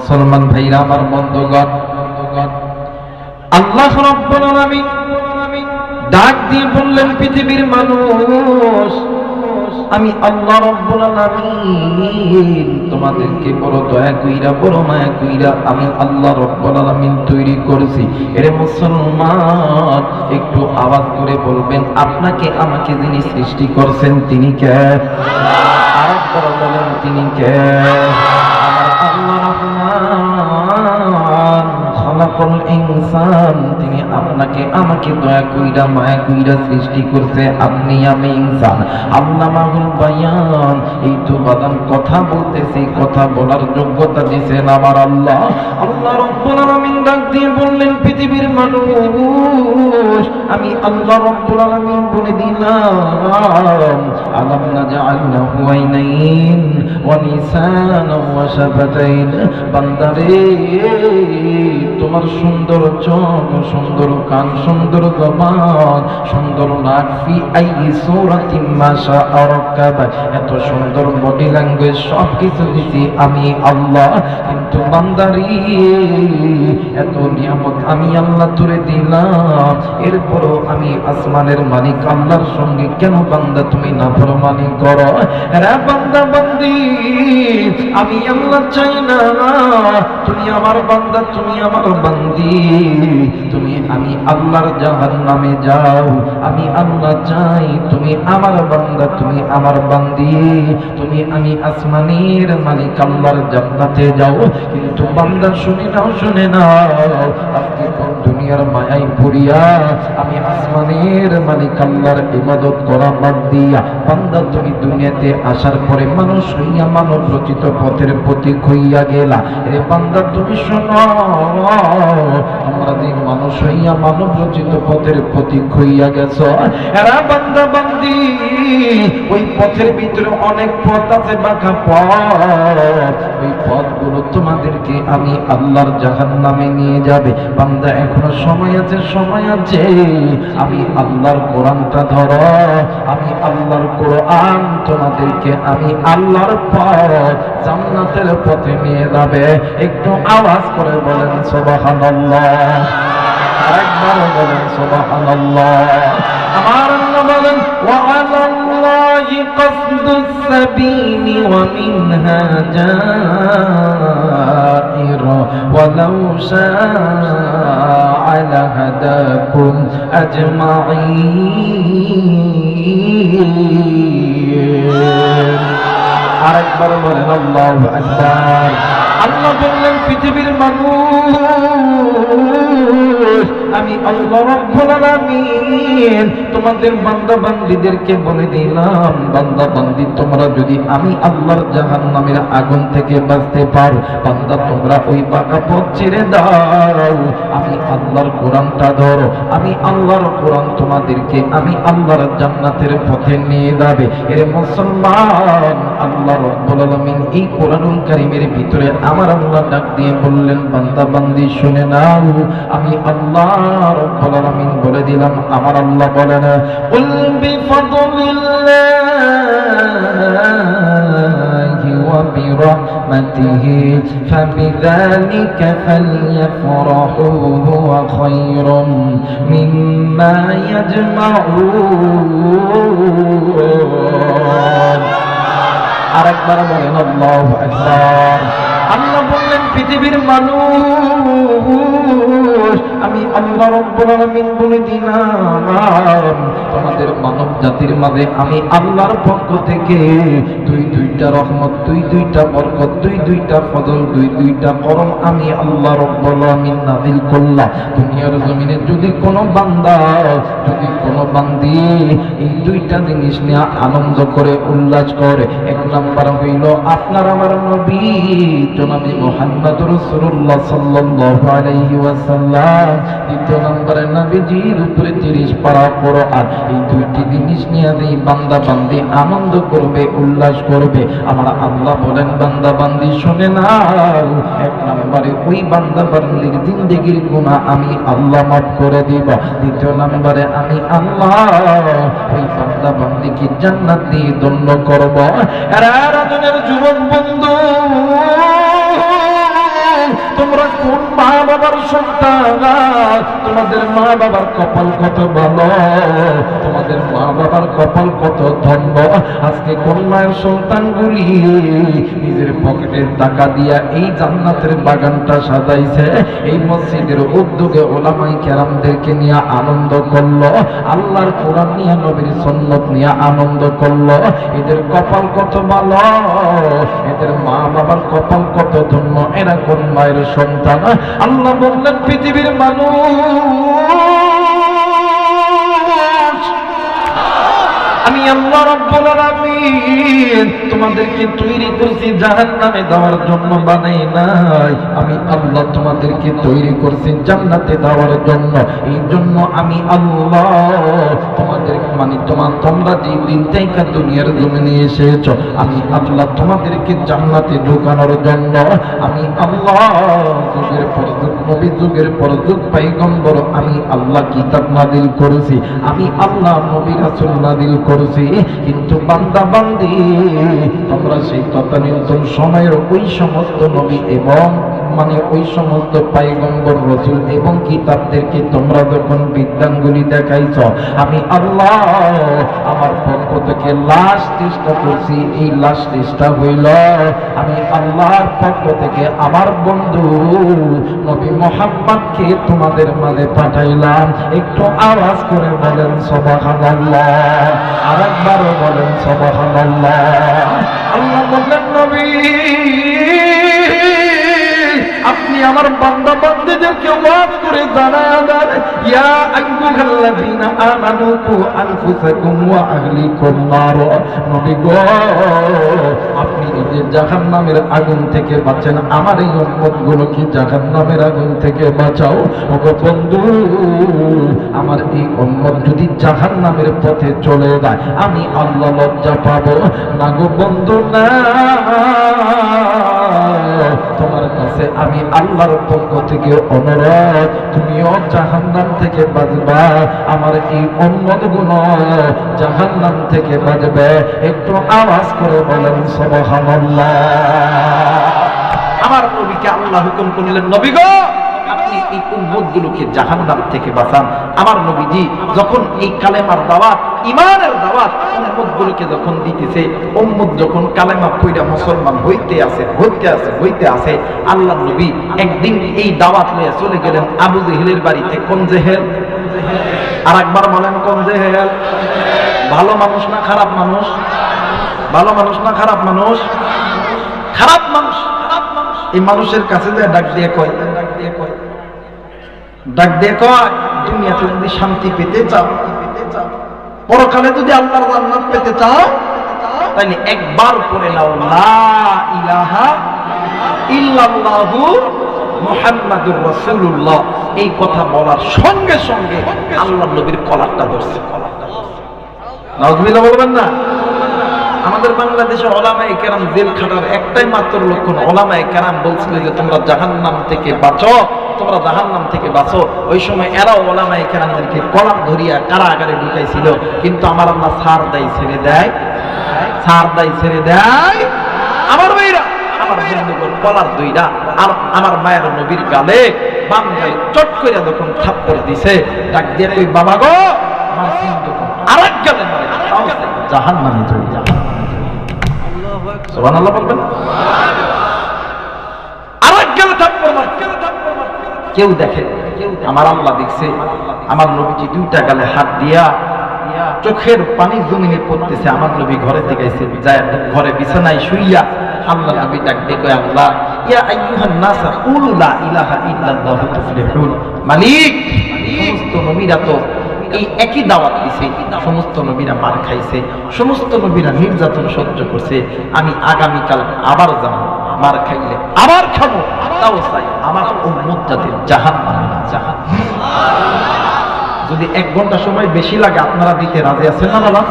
মুসলমান ভাইরা আমার বন্ধুগণ, আল্লাহ রাব্বুল আলামিন ডাক দিয়ে বললেন, পৃথিবীর মানুষ, আমি আল্লাহ রাব্বুল আলামিন তোমাদেরকে বড় দয়া কইরা, বড় মায়া কইরা আমি আল্লাহ রাব্বুল আলামিন তৈরি করেছি। এর মুসলমান একটু আওয়াজ করে বলবেন, আপনাকে আমাকে যিনি সৃষ্টি করছেন তিনি কে? আরেকবার বলেন, তিনি কে? আমার আল্লাহ রহমান খলাকুল ইনসান, তিনি আপনাকে আমাকে দয়া কইরা মায়া কইরা সৃষ্টি করছে। আপনি আমি ইনসান, আল্লামাহুল বায়ান, এই তো বাদাম কথা বলতেছি, কথা বলার যোগ্যতা দিয়েছেন আমার আল্লাহ। আল্লাহ রাব্বুল আলামিন ডাক দিয়ে বললেন, পৃথিবীর মানুষ, আমি আল্লাহ রাব্বুল আলামিন বলে দিলাম, আলাম নাজআল লাহু আইনাইন ওয়া লিসানান ওয়া শাফাতাইন। বান্দারে, তোমার সুন্দর চোখ, সুন্দর কান, সুন্দর জবান, সুন্দর নাক, ফি আইয়ি সূরাতিন মা শাআ রাক্কাব, এত সুন্দর বডি ল্যাঙ্গুয়েজ, সব কিছু দিছি আমি আল্লাহ। কিন্তু বান্দারে, এত নিয়ামত আমি আল্লাহ তুলে দিলাম, এরপরও আমি আসমানের মালিক আল্লাহর সঙ্গে কেন বান্দা তুমি নাফরমানি করো? রে বান্দা বান্দি, আমি আল্লাহ চাই না তুমি আমার বান্দা, তুমি আমার বান্দি, তুমি আমি আল্লাহর জাহান্নামে যাও। আমি আল্লাহ চাই তুমি আমার বান্দা, তুমি আমার বান্দি, তুমি আমি আসমানের মালিক আল্লাহর জান্নাতে যাও। কিন্তু বান্দা শুনে নাও, শুনে নাও, আজকে কোন দুনিয়ার মায়ায় পড়িয়া আমি আসমানের মালিক আল্লাহর ইবাদত করা বাদ দিয়া বান্দা তুমি দুনিয়াতে আসার পরে মানুষ হইয়া মানব রচিত পথের প্রতীক হইয়া গেলা। এ বান্দা তুমি শোনো, আমরা যে মানুষ হইয়া মানব রচিত পথের প্রতীক হইয়া গেছ, এরা বান্দা বান্দি, ওই পথের ভিতরে অনেক পথ আছে, বাঁকা পথ, ওই পথগুলো তোমাদেরকে আমি আল্লাহর জাহান্নামে নিয়ে যাবে। বান্দা এখনো সময় আছে, সময় আছে, আমি আল্লাহর কোরআনটা ধরো, আমি আল্লাহর কোরআন তোমাদেরকে আমি আল্লাহর পথ, জান্নাতের পথে নিয়ে যাবে। একটু আওয়াজ করে বলেন সুবহানাল্লাহ, আরেকবার বলেন সুবহানাল্লাহ। আমার আল্লাহ বলেন, ওয়া আলাল্লাহি কাসদুস সাবিলি ওয়া মিনহা জাইর ওয়ালাউ শাআ লাহাদাকুম আজমাইন। আরেকবার বলেন আল্লাহু আকবার। আল্লাহ বললেন, পৃথিবীর মানুষ, আমি আল্লাহ রাব্বুল আলামিন তোমাদের বান্দা বান্দীদেরকে বলে দিলাম, বান্দা বান্দী তোমরা যদি আমি আল্লাহর জাহান্নামের আগুন থেকে বাঁচতে পারো, বান্দা তোমরা ওই বাঁকা পথ ছেড়ে দাও, আমি আল্লাহর কোরআনটা ধরো, আমি আল্লাহর কোরআন তোমাদেরকে আমি আল্লাহর জান্নাতের পথে নিয়ে যাবে। এর মুসলমান, আল্লাহ রাব্বুল আলামিন এই কোরআনুল কারীমের ভিতরে আমার আল্লাহ ডাক দিয়ে বললেন, বান্দা বান্দি শুনে নাও, আমি আল্লাহ রাব্বুল আলামিন বলে দিলাম, আমার আল্লাহ বলেন, কুল বিফাদলিল্লাহি ওয়া বিরাহমাতিহি ফাবিযালিকা ফালইফরাহু হুয়া খায়রুম মিম্মা ইয়াজমাউন। আরেকবার বলেন আল্লাহু আকবার। আল্লাহ বললেন, পৃথিবীর মানুষ, আমি আল্লাহ রাব্বুল আলামিন বলে দিলাম, তোমাদের মানব জাতির মাঝে আমি আল্লাহর পক্ষ থেকে দুইটা রহমত, দুইটা বরকত, দুইটা ফজল, দুইটা করম আমি আল্লাহ রাব্বুল আলামিন নাযিল করলাম। দুনিয়ার জমিনে যদি কোনো বান্দা, যদি কোনো বান্দি এই দুইটা জিনিস নিয়ে আনন্দ করে, উল্লাস করে, এক নাম্বার হইল আপনার আমার নবী জনাবে মুহাম্মদ রাসূলুল্লাহ সাল্লাল্লাহু আলাইহি ওয়াসাল্লাম, দ্বিতীয় নম্বরে নবীজির উপরে 30 পারা কোরআন। এই দুইটি জিনিস নিয়ে এই বান্দা বান্দি আনন্দ করবে, উল্লাস করবে। আমার আল্লাহ বলেন, বান্দা বান্দি শুনে নাও, এক নম্বরে ওই বান্দা বান্দির জিন্দেগির গুনাহ আমি আল্লাহ মাফ করে দিব। দ্বিতীয় নম্বরে আমি আল্লাহ ওই বান্দা বান্দিকে জান্নাত দিয়ে ধন্য করব। এরা রাজনের যুবক বন্ধু, কোন মা বাবার সন্তান, তোমাদের মা বাবার কপাল কত ভালো, তোমাদের মা বাবার কপাল কত ধন্য। আজকে কোন মায়ের সন্তানগুলি নিজের পকেটের টাকা দিয়া এই জান্নাতের বাগানটা সাজাইছে, এই মসজিদের উদ্যোগে ওলামায়ে কেরামদেরকে নিয়ে আনন্দ করলো, আল্লাহর কোরআন নিয়ে নবীর সুন্নাত নিয়ে আনন্দ করলো। এদের কপাল কত ভালো, এদের মা বাবার কপাল কত ধন্য। এরা কোন মায়ের সন্তান? আল্লাহ বললেন পৃথিবীর মানুষ, আমি আল্লাহ রাব্বুল আলামিন তোমাদেরকে তৈরি করেছি জাহান্নামে দেওয়ার জন্য, বানাই নাই। আমি আল্লাহ তোমাদেরকে তৈরি করেছি জান্নাতে দেওয়ার জন্য। এই জন্য আমি আল্লাহ তোমাদের তোমরা যে দিন থেকে দুনিয়ার জমিনে এসেছো, আমি আল্লাহ তোমাদেরকে জান্নাতে ঢোকানোর জন্য আমি আল্লাহ যুগের পর যুগ, নবী যুগের পর যুগ পয়গম্বর আমি আল্লাহ কিতাব নাযিল করেছি, আমি আল্লাহ নবী রাসূল নাযিল করেছি। কিন্তু বান্দা বান্দি তোমরা সেই তদানীন্তন সময়ের ওই সমস্ত নবী এবং ওই সমস্ত পয়গম্বর রাসূল এবং কিতাবদেরকে তোমরা যখন বিদ্যাঙ্গুলি দেখাইছ, আমি আল্লাহ আমার পক্ষ থেকে লাস্ট চেষ্টা করছি। এই লাস্ট চেষ্টা হইল আমি আল্লাহর পক্ষ থেকে আমার বন্ধু নবী মুহাম্মদকে তোমাদের মাঝে পাঠাইলাম। একটু আওয়াজ করে বলেন সুবহানাল্লাহ, আরেকবারও বলেন সুবহানাল্লাহ। আল্লাহ বললেন নবী আপনি আমার বান্দা বান্দীদেরকে ওয়াজ করে জানায়া দেন, ইয়া আইয়ুহাল্লাযীনা আমানু কু আনফুসাকুম ওয়া আহলিকুম নার। নবী গো আপনি এই যে জাহান্নামের আগুন থেকে বাঁচান, আমার এই উম্মতগুলোকে জাহান্নামের আগুন থেকে বাঁচাও। ওগো বন্ধু আমার এই উম্মত যদি জাহান্নামের পথে চলে যায় আমি আল্লাহ লজ্জা পাবো না গো বন্ধু না। তোমার কাছে আমি আল্লাহর পক্ষ থেকে অনুরোধ, তুমিও জাহান্নাম থেকে বাঁচবা, আমার এই উম্মতগুলো জাহান্নাম থেকে বাঁচবে। একটু আওয়াজ করে বলেন সুবহানাল্লাহ। আমার নবীকে আল্লাহ হুকুম করলেন, নবী গো আপনি এই উম্মতগুলোকে জাহান্নাম থেকে বাঁচান। আমার নবীজি যখন এই কালেমার দাওয়াত, ঈমানের দাওয়াত উম্মতগুলোকে যখন দিতেছে, উম্মত যখন কালেমা পড়া মুসলমান হইতে আছে, আল্লাহর নবী একদিন এই দাওয়াত লইয়া চলে গেলেন আবু জেহেলের বাড়িতে। কোন জেহেল? আরেকবার বলেন কোন জেহেল? ভালো মানুষ না খারাপ মানুষ? ভালো মানুষ না খারাপ মানুষ? খারাপ মানুষ। এই মানুষের কাছে যে ডাক দিয়ে কয় দুনিয়াতে যদি শান্তি পেতে চাও, পরকালে যদি আল্লাহর জান্নাত পেতে চাও, তাহলে একবার পড়ে নাও লা ইলাহা ইল্লাল্লাহু মুহাম্মাদুর রাসূলুল্লাহ। এই কথা বলার সঙ্গে সঙ্গে আল্লাহর নবীর কলারটা ধরছে। নাউজুবিল্লাহ বলবেন না? আমাদের বাংলাদেশে ওলামায়ে কেরাম জেল খাটার একটাই মাত্র লক্ষণ, ওলামায়ে কেরাম বলছিল যে তোমরা জাহান্নাম থেকে বাঁচো, তোমরা জাহান্নাম থেকে বাঁচো। ওই সময় এরা ওলামায়ে কেরামদেরকে কলার ধরিয়া কারাগারে ঢুকাইছিল। কিন্তু আমার আল্লাহ ছাড় দেয়, ছেড়ে দেয়, ছাড় দেয়, ছেড়ে দেয়। আমার ভাইরা, আমার বন্ধুগণ, কলার দইরা আর আমার মায়ের নবীর গালে বাম গালে চট করে যখন থাপ্পড় দিছে, ডাক দিয়ে কই বাবা গো আমার সিন্ধু আরেক গালে মারে, জাহান্নামে চলে যা। সুবহানাল্লাহ বলবেন? আরেক গালে থাপ্পড় মার, কেউ দেখে, আমার আল্লাহ দেখছে। আমার নবীজি দুইটা গালে হাত দিয়া চোখের পানি জমিনে পড়তেছে। আমার নবী ঘরে থেকে যায়, ঘরে বিছানায় শুইয়া আল্লাহ নবী ডাক দিয়ে কয়, আল্লাহ ইয়া আইয়ুহান নাস কুলু লা ইলাহা ইল্লাল্লাহু তুফলিহুন। মালিক সমস্ত নবীরা তো এই একই দাওয়াত দিছে, সমস্ত নবীরা মার খাইছে, সমস্ত নবীরা নির্যাতন সহ্য করছে। আমি আগামীকাল আবার যাব, মার খাইলে আবার খাবো, তাও চাই আমার উম্মত যাতে জাহান্নামে না যায়। যদি 1 ঘন্টা সময় বেশি লাগে আপনারা দিতে রাজি আছেন না বাবা?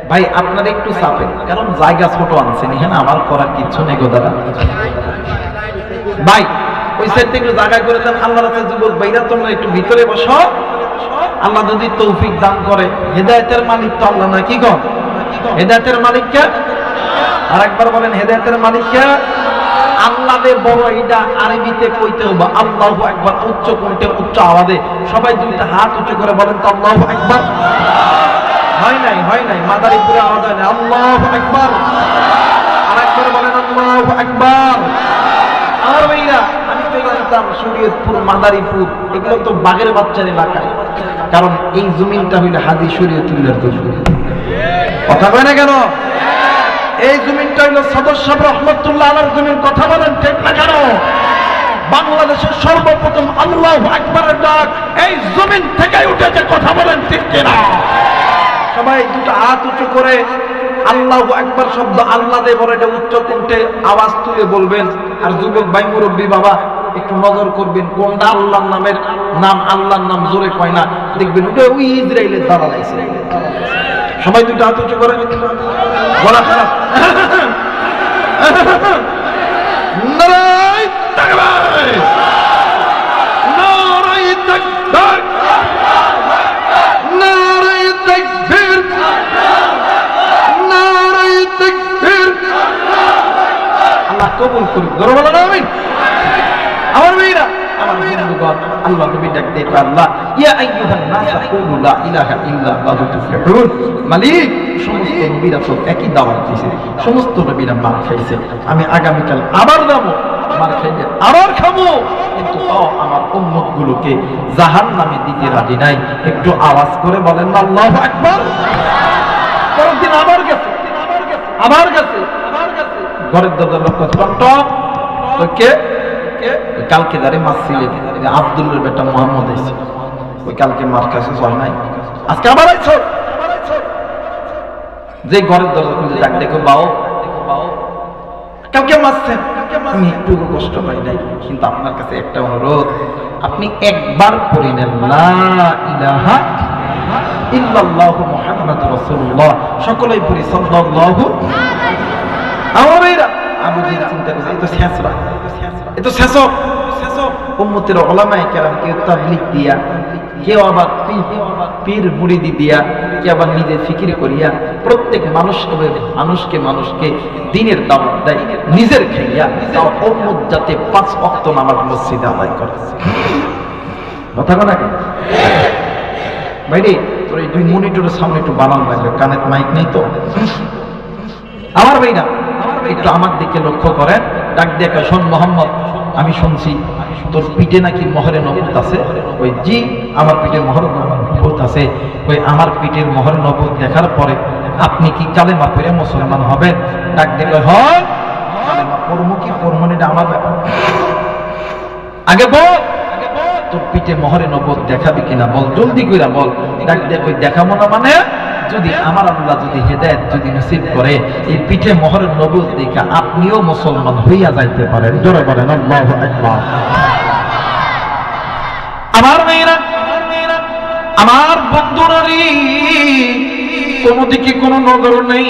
ভাই আপনারা একটু চাপেন, কারণ জায়গা ছোট আনছেন এখানে, আমার করার কিছু নেই গো দাদা। ভাই ওই সাইড থেকে জায়গা করে দেন। আল্লাহ রাতে যুবক ভাইরা তোমরা একটু ভিতরে বসো। আল্লাহ যদি তৌফিক দান করে, হেদায়েতের মালিক তো আল্লাহ না, কি কন? হেদায়েতের মালিক কে? আরেকবার বলেন হেদায়েতের মালিক কে? আল্লাহ দে বড়, এটা আরবিতে কইতে হবে আল্লাহু আকবার, উচ্চ কণ্ঠে উচ্চ আওয়াজে সবাই দুইটা হাত উঁচু করে বলেন তো আল্লাহু আকবার। হয় নাই মাদারীপুরে আওয়াজ হয় না, আল্লাহু আকবার। আরেকবার বলেন আল্লাহু আকবার। আর ভাইরা, আমি তো জানতাম শরীয়তপুর, মাদারীপুর এগুলো তো বাঘের বাচ্চার এলাকায়, কারণ এই জমিনটা হইল হাজী শরীয়তুল্লাহর জমি। কথা কয় না কেন? এই জমিনটা হইল সদর সাহেব রহমতুল্লাহ আলাইহির জমিন। কথা বলেন ঠিক না কেন? বাংলাদেশের সর্বপ্রথম আল্লাহু আকবারের ডাক এই জমিন থেকে উঠেছে। কথা বলেন ঠিক কিনা? সবাই দুটো হাত উঁচু করে আল্লাহু আকবার শব্দ আল্লাহ দে বড়, এটা উচ্চ কণ্ঠে আওয়াজ তুলে বলবেন। আর যুবক ভাই, মুরব্বী বাবা, একটু নজর করবেন কোনটা আল্লাহর নামের নাম, আল্লাহর নাম জোরে কয় না, দেখবেন ওটা ওই ইসরায়েলের দালাল আছে। সবাই দুটো হাত উঁচু করে বলা খারাপ। নারায়ে তাকবীর, নারায়ে তাকবীর, নারায়ে তাকবীর, নারায়ে তাকবীর। আল্লাহ কবুল করুক। জোরে বলেন আমিন। আমার মেয়েরা, আমার বন্ধুগণ, আল্লাহ নবী ডাক দেয়, আল্লাহ ইয়া আইয়ুহান নাস কুলু লা ইলাহা ইল্লাল্লাহু তুফলিহুন। মালিক, সমস্ত নবীরা তো একই দাওয়াত দিয়েছে, সমস্ত নবীরা মার খাইছে, আমি আগামীকাল আবার যাবো, মার খাইলে আবার খাবো, কিন্তু আমার উম্মত গুলোকে জাহান্নামে দিতে রাজি নাই। একটু আওয়াজ করে বলেন না আল্লাহু আকবার। পরের দিন আবার গেছে, আবার গেছে, ঘরের দরজা লক্ষ্য স্পষ্ট। কে? কালকে যারে মারছিলেন আব্দুল্লাহর বেটা মোহাম্মদ এসে, ওই কালকে মার কাছে চল নাই, আজকে আবার আইছো। যে ঘরের দরজা খুলে ডাক, দেখো বাও, কালকে মারছেন, আমি একটু কষ্ট পাই নাই, কিন্তু আপনার কাছে একটা অনুরোধ, আপনি একবার পড়ে নেন লা ইলাহা ইল্লাল্লাহু মুহাম্মাদুর রাসূলুল্লাহ। সকলেই পড়ি সাল্লাল্লাহু। আমার ভাইরা, আমি যে চিন্তা করছি, এই তো শেষরা, এই তো শেষক উম্মতের উলামায়ে কেরাম, কেউ তাবলীগ দিয়া, কেউ আবার পীর মুরিদি দিয়া, কেউ আবার নিজে ফিকির করিয়া প্রত্যেক মানুষকে দ্বীনের দাওয়াত দেয়, নিজের খাইয়া তাও উম্মত যাতে 5 ওয়াক্ত নামাজ মসজিদে আদায় করে। কথা বলা কি ভাইরে? তোর এই 2 মনিটরের সামনে একটু বানান লাগবে, কানে মাইক নেই তো। আমার ভাইরা, একটু আমার দিকে লক্ষ্য করেন, ডাক দিয়ে কয়, শোন মোহাম্মদ, আমি শুনছি তোর পিঠে নাকি মোহরে নবুত আছে। ওই জি, আমার পিঠে মোহরে নবুত আছে। ওই আমার পিঠের মোহরে নবুত দেখার পরে আপনি কি কালেমা পড়ে মুসলমান হবেন? ডাক দিয়ে কয়, হয় কালেমা পড়বো কি পড়বো না, এটা আমার ব্যাপার। আগে বল, তোর পিঠে মোহরে নবুত দেখাবি কিনা বল, জলদি কইরা বল। ডাক দিয়ে কই, দেখাবো না মানে যদি আমার আল্লাহ যদি হেদায়েত যদি নসিব করে, এই পিঠে মোহরের নবুত দেখা আপনিও মুসলমান হইয়া যাইতে পারেন। জোরে বলেন আল্লাহু আকবার। আমার মেয়েরা, আমার বন্ধুরা, কোন দিকে কোন নজর নেই,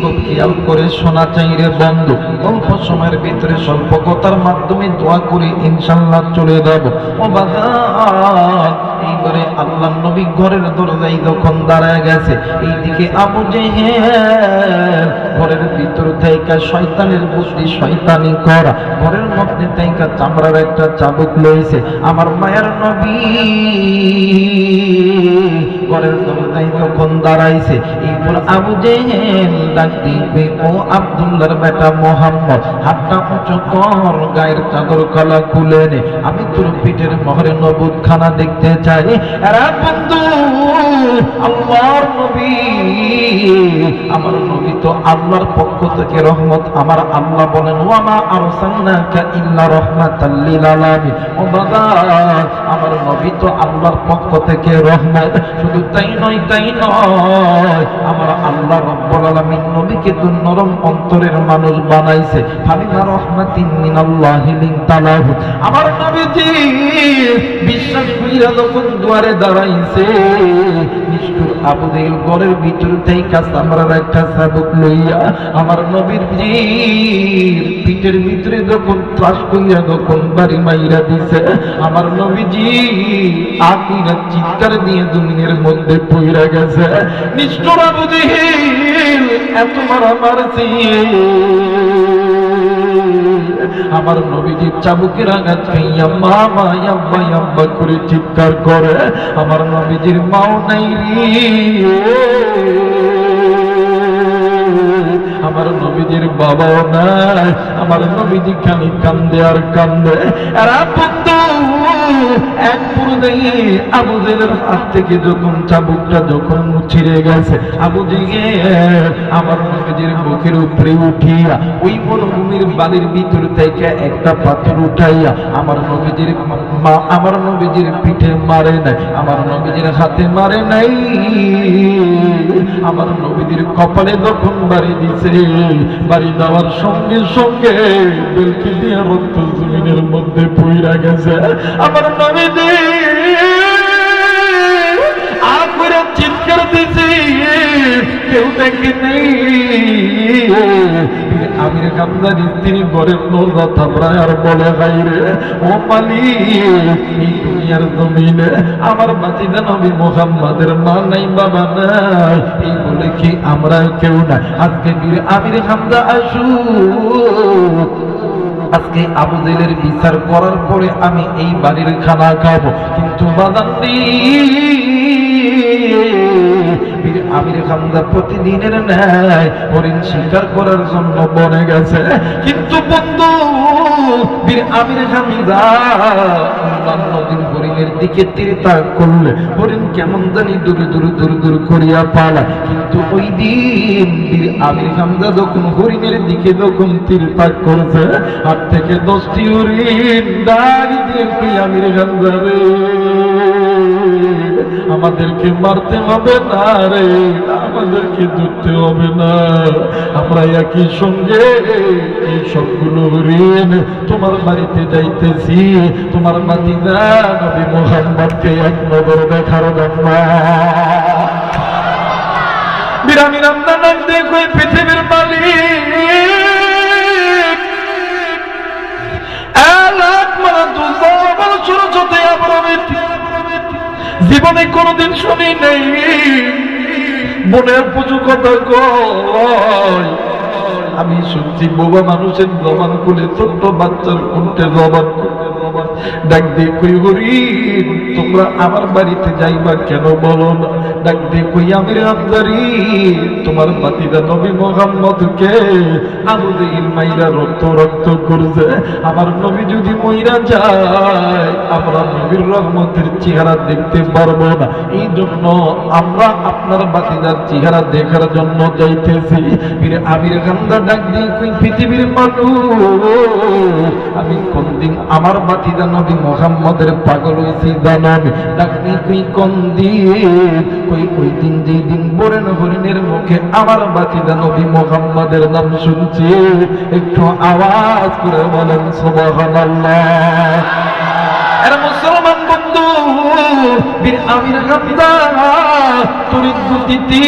খুব খেয়াল করে শোনা চাই রে বন্ধু। অল্প সময়ের ভিতরে স্বল্প কথার মাধ্যমে দোয়া করে ইনশাআল্লাহ চলে যাব। ও বাজার, এইবারে আল্লাহ নবী ঘরের দরজায় যখন দাঁড়ায় গেছে, এইদিকে আবু জেহেল ঘরের ভিতর থেকে শয়তানের বুদ্ধি শয়তানি করা, ঘরের মধ্যে থেকে চামড়ার একটা চাবুক লইছে। আমার মায়ের নবী ঘরের দরজায় যখন দাঁড়াইছে, এইবার আবু জেহেল ডাক দিবে, ও আব্দুল্লাহর বেটা মোহাম্মদ, হাতটা উঁচু কর, গায়ের চাদর কলা খুলে নে, আমি তোর পিঠের মোহরে নবুত খানা দেখতে চাই। এরা বন্ধু, আল্লাহর নবী, আমার নবী তো আল্লাহর পক্ষ থেকে রহমত। আমার আল্লাহ বলেন, ওয়া মা আরসালনাকা ইল্লা রাহমাতাল লিল আলামিন। ও বাবা, আমার নবী তো আল্লাহর পক্ষ থেকে রহমত। শুধু তাই নয়, আমার আল্লাহ রাব্বুল আলামিন নবীকে তো নরম অন্তরের মানুষ বানাইছে। ফাবিমা রাহমাতিন মিনাল্লাহি লিনতালাহু। আমার নবীজি বিশ্বাস কইরা যখন দুয়ারে দাঁড়াইছে, নিষ্ঠুর আবু জেহেল ঘরের ভিতর থেকে চামড়ার একটা চাবুক লইয়া আমার নবীজির পিঠের ভিতরে যখন ত্রাস কইরা যখন বাড়ি মাইরা দিছে, আমার নবীজি আকিরা চিৎকার দিয়ে জমিনের মধ্যে পইরা গেছে। নিষ্ঠুর আবু জেহেল এত মারা মারছে, আমার নবীজি চাবুকের আঘাত খাইয়া মা মা আব্বা আব্বা করে চিৎকার করে। আমার নবীজির মাও নাই রে, আমার নবীজির বাবাও নাই। আমার নবীজি খালি কান্দে আর কান্দে। এরা বন্ধু এক পর্যায়ে আবু জেহেলের হাত থেকে যখন চাবুকটা যখন ছিঁড়ে গেছে, আবু জেহেল আমার নবীজির বুকের উপরে উঠিয়া ওই মরুভূমির বালির ভিতর থেকে একটা পাথর উঠাইয়া আমার নবীজির আমার নবীজির পিঠে মারে নাই, আমার নবীজির হাতে মারে নাই, আমার নবীজির কপালে যখন বাড়ি দিছে, বাড়ি দেওয়ার সঙ্গে সঙ্গে বেলকি দিয়ে রক্ত জমিনের মধ্যে পইরা গেছে। আমার নবীজি আগুরে চিৎকার দিছে, কেউ দেখে নেই। আমির হামজার স্ত্রী ঘরের দরজা থাপড়ায় আর বলে বাইরে, ও মালিক এই দুনিয়ার জমিনে আমার বাতিদা নবী মুহাম্মাদের মা নাই বাবা নাই, এই বলে কি আমরা কেউ না। আজকে আমির হামজা আসুক, আজকে আবু জেহেলের বিচার করার পরে আমি এই বাড়ির খানা খাবো। কিন্তু বাদান্দি আমির হামজা প্রতিদিনের ন্যায় হরিণ শিকার করার জন্য বনে গেছে। কিন্তু বন্ধু বীর আমির হামজা অন্যান্য দিন হরিণের দিকে তীরতাক করলে হরিণ কেমন জানি দূরে দূরে দূরে দূরে করিয়া পালা। কিন্তু ওই দিন বীর আমির হামজা যখন হরিণের দিকে যখন তীরতাক করছে, 8 থেকে 10টি হরিণ দাঁড়ি দিয়ে আমির হামজা রে আমাদেরকে মারতে হবে না রে, আমাদেরকে ধরতে হবে না, আমরা একই সঙ্গে এই সবগুলো ঋণ তোমার বাড়িতে যাইতেছি, তোমার বাতিদা নবী মুহাম্মদকে এক নজর দেখার জন্য। বিরামি রামদান দেখো পৃথিবীর মালিক আলাক মারা দুজাবার ছোট ছোট জীবনে কোনদিন শুনি নেই বোনের পুজো কথা কয়। আমি শুনছি বোবা মানুষের জবান খুলে ছোট্ট বাচ্চার কণ্ঠে জবান ডাক দিয়ে কই হরিণ তোমরা আমার বাড়িতে যাইবা কেন বলো না? ডাক দিয়ে কই আমির হামজারি তোমার বাতিদা নবী মুহাম্মদকে আবু জেহেল মাইরা রক্ত রক্ত করছে, আমার নবী যদি মইরা যায় আমরা নবীর রহমতের চেহারা দেখতে পারবো না, এই জন্য আমরা আপনার বাতিদার চেহারা দেখার জন্য যাইতেছি। আমির হামজা ডাক দিয়ে কই পৃথিবীর মানুষ আমি কোনদিন আমার বাতিদা নবী মুহাম্মদের পাগল হইছি জানাবে? ডাক দিয়ে কই কোন দিন? কই ওই দিন যেই দিন বরেন হরিণের মুখে আমার বাতিদা নবী মুহাম্মদের নাম শুনছি। একটু আওয়াজ করে বলেন সুবহানাল্লাহ। এরা মুসলমান বন্ধু বীর আমির হামজা তড়িৎ গতিতে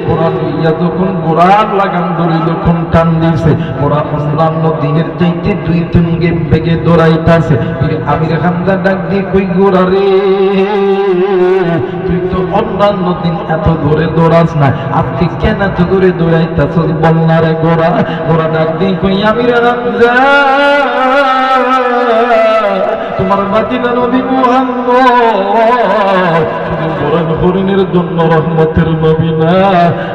ঘোড়া লইয়া যখন ঘোড়ার লাগাম ধরে যখন টান দিছে, ঘোড়া অন্যান্য দিনের চাইতে 2 বেগে দৌড়াইতেছে। বীর আমির হামজা ডাক দিয়ে কই ঘোড়া রে তুই তো অন্যান্য দিন এত ধরে দৌড়াস না, আজকে কেন এত ধরে দৌড়াইতেছস বল না রে ঘোড়া? ঘোড়া ডাক দিয়ে কই আমির হামজা তোমার বাতিদা নবী মুহাম্মদ শুধু বলেন হরিণের জন্য রহমতের নবী না,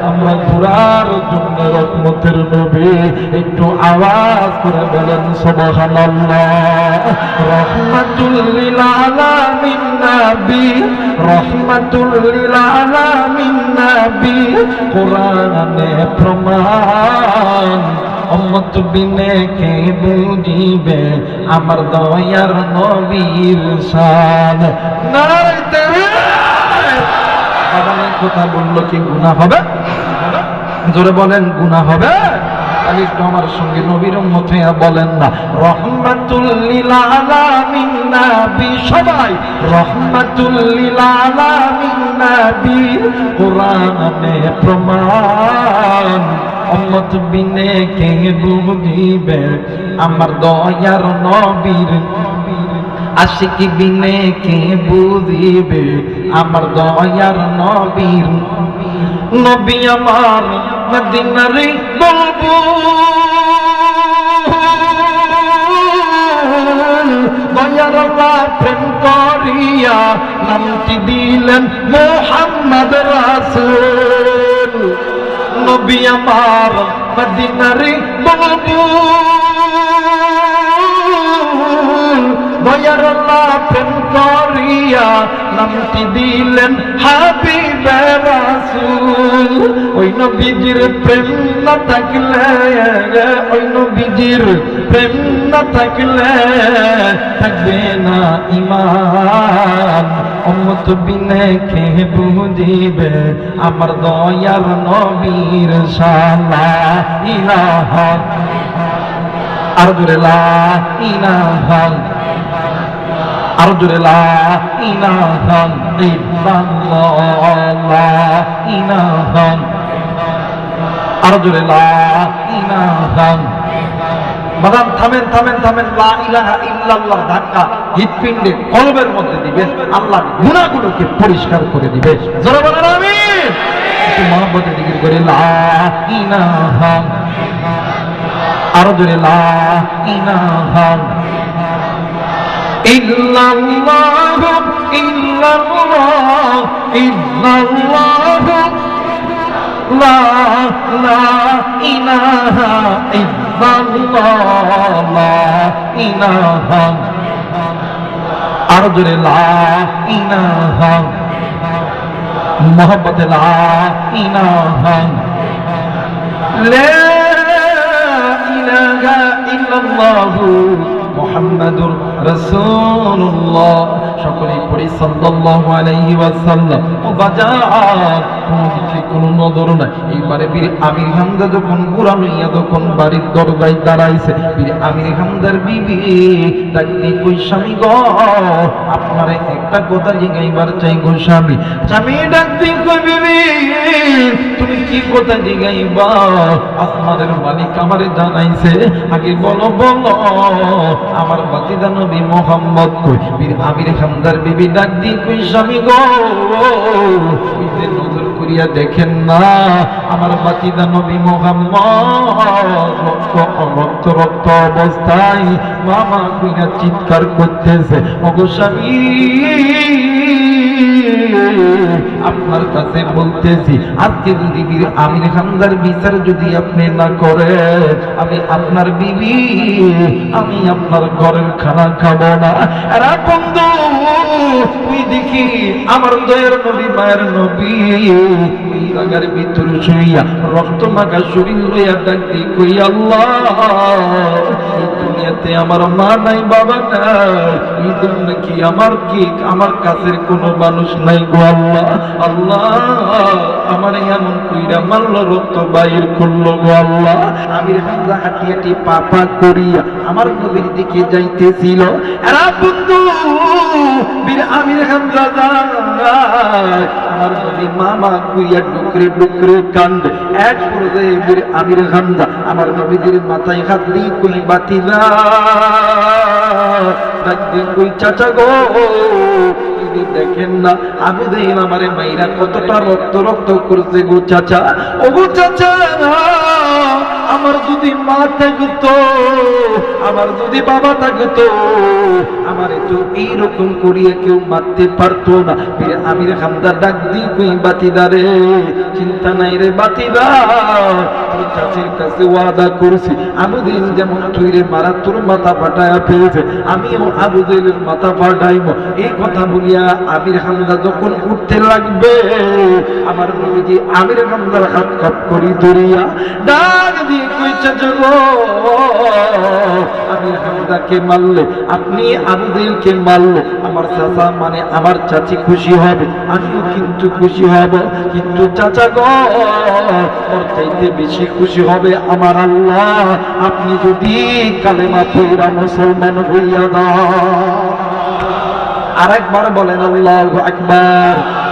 আমরা ঘোড়ার জন্য রহমতের নবী। একটু আওয়াজ করে বলেন সুবহানাল্লাহ। রহমাতুল লিল আলামিন নবী, রহমাতুল লিল আলামিন নবী, কোরআনে প্রমাণ উম্মত বিনে কে বুঝিবে আমার দয়ার নবীর শান। নারে তাকবীর। কথা বললো কি গুনাহ হবে? জোরে বলেন গুনাহ হবে? তাহলে একটু আমার সঙ্গে নবীর উম্মত হইয়া বলেন না, রহমাতুল লিল আলামিন নবী। সবাই রহমাতুল লিল আলামিন নবী, কোরআনে প্রমাণ। উম্মত বিনে কে বুঝিবে আমার দয়ার নবীর, আশিক বিনে কে বুঝিবে আমার দয়ার নবীর। নবী আমার মদিনার বুলবুল, দয়ার আল্লাহ প্রেম করিয়া নামটি দিলেন মুহাম্মদ রাসূল। নবী আমার মদিনার বুলবুল, দয়ার আল্লাহ প্রেম করিয়া নামটি দিলেন হাবিবে রাসূল। ওই নবীজির প্রেম না থাকলে, ওই নবীজির প্রেম না থাকলে থাকবে না ঈমান। উম্মত বিনে কে বুঝিবে আমার দয়ার নবীর শান। লা ইলাহা, আর জোরে লা ইলাহা, আর জোরে লা ইলাহা ইল্লাল্লাহ, লা ইলাহা, আর জোরে লা ইলাহা। বাদাম থামেন থামেন থামেন, লা ইলাহা ইল্লাল্লাহ ধাক্কা হৃৎপিণ্ডে কলবের মধ্যে দিবেন, আল্লাহ গুনাহগুলোকে পরিষ্কার করে দিবে। জোরে বলেন আমিন। একটু মহব্বতে জিকির করে লা ইলাহা, আর জোরে লা ইলাহা ইল্লাল্লাহ, ইল্লাল্লাহ, ইল্লাল্লাহ, লা লা ইলাহা ইল্লাল্লাহ, লা ইলাহা, আর জোরে লা ইলাহা, মোহাম্মদে লা ইলাহা, লা ইলাহা ইল্লাল্লাহ মুহাম্মাদুর রাসূলুল্লাহ। সকলেই পড়ি সাল্লাল্লাহু আলাইহি ওয়াসাল্লাম। ও বাজার কোন দিকে কোনো নজর নাই। এইবারে বীর আমির হামজা যখন বুড়া লইয়া যখন বাড়ির দরজায় দাঁড়াইছে, বীর আমির হামজার বিবি ডাক দিয়ে কই স্বামী গো, আপনারে একটা কথা জিজ্ঞাইবার চাই গো স্বামী। স্বামী ডাক দিয়ে কই বিবি তুমি কি কথা জিজ্ঞাইবা? আসমানের মালিক আমারে জানাইছে, আগে বলো বলো আমার বাতিদা নবী মুহাম্মদ কই? বীর আমির হামজার বিবি ডাক দিয়ে কই স্বামী গো, ওই যে নজর করিয়া দেখেন না আমার বাতিদা নবী মুহাম্মদ রক্ত রক্ত অবস্থায় মামা কইনা চিৎকার করতেছে। ওগো স্বামী আপনার কাছে বলতেছি, আজকে যদি বীর আমির হামজার বিচার যদি আপনি না করেন, আমি আপনার বিবি, আমি আপনার ঘরের খানা খাবো না। এরা বন্ধু তুই দেখি আমার দয়ার নবী মায়ের নবী ওই জায়গার ভিতর শুইয়া রক্ত মাখা শরীর লইয়া ডাক দিয়ে কই আল্লাহ, এই দুনিয়াতে আমার মা নাই বাবা নাই, এই জন্য কি আমার কাছের কোনো মানুষ নাই গো আল্লাহ। আল্লাহ আমার এমন কইরা মারল, রক্ত বাইর করলো গো আল্লাহ। আমির হামজা হাঁটি হাঁটি পাপা করিয়া আমার নবীর দিকে যাইতেছিল। এরা বন্ধু বীর আমির হামজা যায়, আমার নবী মামা কইয়া ডুকরে ডুকরে কান্দে। এক পর্যায়ে বীর আমির হামজা আমার নবীদের মাথায় হাত দিয়ে কই বাতিজা, ডাক দিয়ে কই চাচা গো, দেখেন না আবু জাহেল আমারে মাইরা কতটা রক্ত রক্ত করছে গো চাচা। ও গো চাচা, আমার যদি মা থাকতো, আমার যদি বাবা থাকতো, আমারে তো এইরকম করিয়া কেউ মারতে পারতো না। বীর আমির হামজা ডাক দিয়ে কই বাতিদারে, চিন্তা নাই রে বাতিদা, তোর চাচির কাছে ওয়াদা করছি আবু জাহেল যেমন তুই রে মারা তোর মাথা ফাটায়া ফেলছে, আমিও আবু জাহেলের মাথা ফাটাইব। এই কথা বলিয়া আমির হামজা যখন উঠতে লাগবে, আমার নবীজি আমির হামজার হাত কাপ করি ধরিয়া ডাক দিয়ে কই চাচা গো, আমির হামজাকে মারলে, আপনি আবু জাহেলকে মারলে আমার চাচা মানে আমার চাচি খুশি হবে, আমিও কিন্তু খুশি হব, কিন্তু চাচা গো ওর চাইতে বেশি খুশি হবে আমার আল্লাহ আপনি যদি কালেমা পড়া মুসলমান হইয়া দাও। আরেকবার বলেন আল্লাহু আকবার।